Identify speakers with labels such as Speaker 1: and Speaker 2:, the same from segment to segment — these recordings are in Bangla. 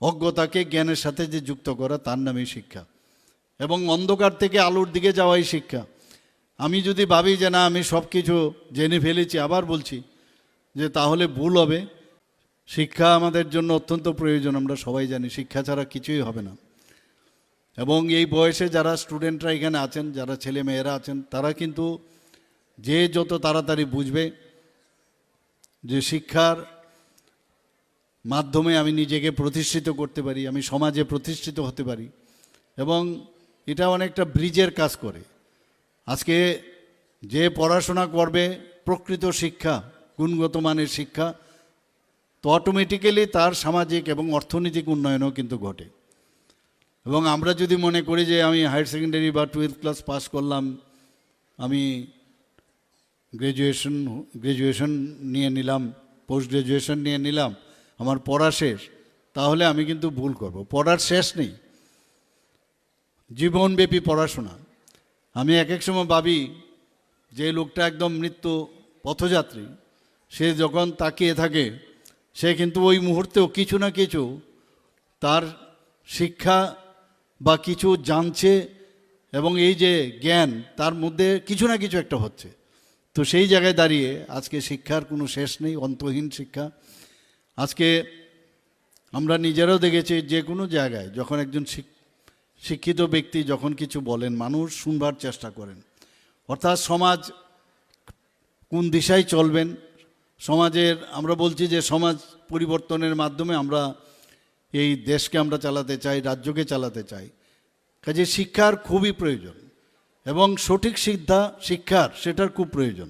Speaker 1: অজ্ঞতাকে জ্ঞানের সাথে যে যুক্ত করা, তার নামই শিক্ষা। এবং অন্ধকার থেকে আলোর দিকে যাওয়াই শিক্ষা। আমি যদি ভাবি যে না আমি সব কিছু জেনে ফেলেছি, আবার বলছি যে তাহলে ভুল হবে। শিক্ষা আমাদের জন্য অত্যন্ত প্রয়োজন, আমরা সবাই জানি শিক্ষা ছাড়া কিছুই হবে না। এবং এই বয়সে যারা স্টুডেন্টরা এখানে আছেন, যারা ছেলে মেয়েরা আছেন, তারা কিন্তু যে যত তাড়াতাড়ি বুঝবে যে শিক্ষার মাধ্যমে আমি নিজেকে প্রতিষ্ঠিত করতে পারি, আমি সমাজে প্রতিষ্ঠিত হতে পারি, এবং এটা অনেকটা ব্রিজের কাজ করে। আজকে যে পড়াশোনা করবে প্রকৃত শিক্ষা, গুণগত মানের শিক্ষা, তো অটোমেটিক্যালি তার সামাজিক এবং অর্থনৈতিক উন্নয়নও কিন্তু ঘটে। এবং আমরা যদি মনে করি যে আমি হায়ার সেকেন্ডারি বা 12th ক্লাস পাস করলাম, আমি গ্র্যাজুয়েশন নিয়ে নিলাম, পোস্ট গ্র্যাজুয়েশন নিয়ে নিলাম, আমার পড়া শেষ, তাহলে আমি কিন্তু ভুল করব। পড়ার শেষ নেই, জীবনব্যাপী পড়াশোনা। আমি এক এক সময় ভাবি যে লোকটা একদম মৃত্যু পথযাত্রী, সে যখন তাকিয়ে থাকে, সে কিন্তু ওই মুহূর্তেও কিছু না কিছু তার শিক্ষা বা কিছু জানছে, এবং এই যে জ্ঞান, তার মধ্যে কিছু না কিছু একটা হচ্ছে। তো সেই জায়গায় দাঁড়িয়ে আজকে শিক্ষার কোনো শেষ নেই, অন্তহীন শিক্ষা। আজকে আমরা নিজেরাও দেখেছি যে কোনো জায়গায় যখন একজন শিক্ষিত ব্যক্তি যখন কিছু বলেন, মানুষ শুনবার চেষ্টা করেন। অর্থাৎ সমাজ কোন দিশায় চলবেন, সমাজের আমরা বলছি যে সমাজ পরিবর্তনের মাধ্যমে আমরা এই দেশকে আমরা চালাতে চাই, রাজ্যকে চালাতে চাই। কাজে শিক্ষার খুবই প্রয়োজন, এবং সঠিক শিক্ষার সেটার খুব প্রয়োজন।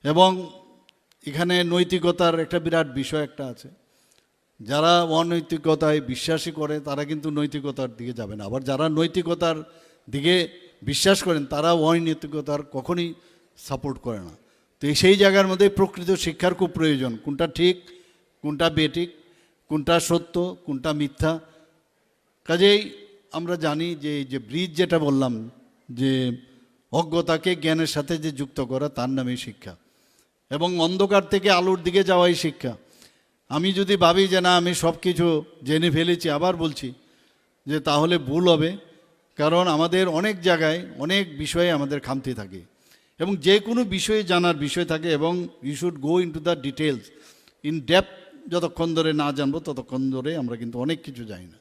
Speaker 1: এবং এখানে নৈতিকতার একটা বিরাট বিষয় একটা আছে। যারা অনৈতিকতায় বিশ্বাসী করে তারা কিন্তু নৈতিকতার দিকে যাবে না, আবার যারা নৈতিকতার দিকে বিশ্বাস করেন তারা অনৈতিকতার কখনই সাপোর্ট করে না। তো সেই জায়গার মধ্যে প্রকৃত শিক্ষার খুব প্রয়োজন, কোনটা ঠিক, কোনটা বেঠিক, কোনটা সত্য, কোনটা মিথ্যা। কাজেই আমরা জানি যে এই যে ব্রিজ যেটা বললাম, যে অজ্ঞতাকে জ্ঞানের সাথে যে যুক্ত করা, তার নামই শিক্ষা। এবং অন্ধকার থেকে আলোর দিকে যাওয়াই শিক্ষা। আমি যদি ভাবি যে না আমি সব কিছু জেনে ফেলেছি, আবার বলছি যে তাহলে ভুল হবে। কারণ আমাদের অনেক জায়গায় অনেক বিষয়ে আমাদের খামতি থাকে, এবং যে কোনো বিষয়ে জানার বিষয় থাকে, এবং you should go into the details, in depth. যতক্ষণ ধরে না জানবো ততক্ষণ ধরে আমরা কিন্তু অনেক কিছু জানি না।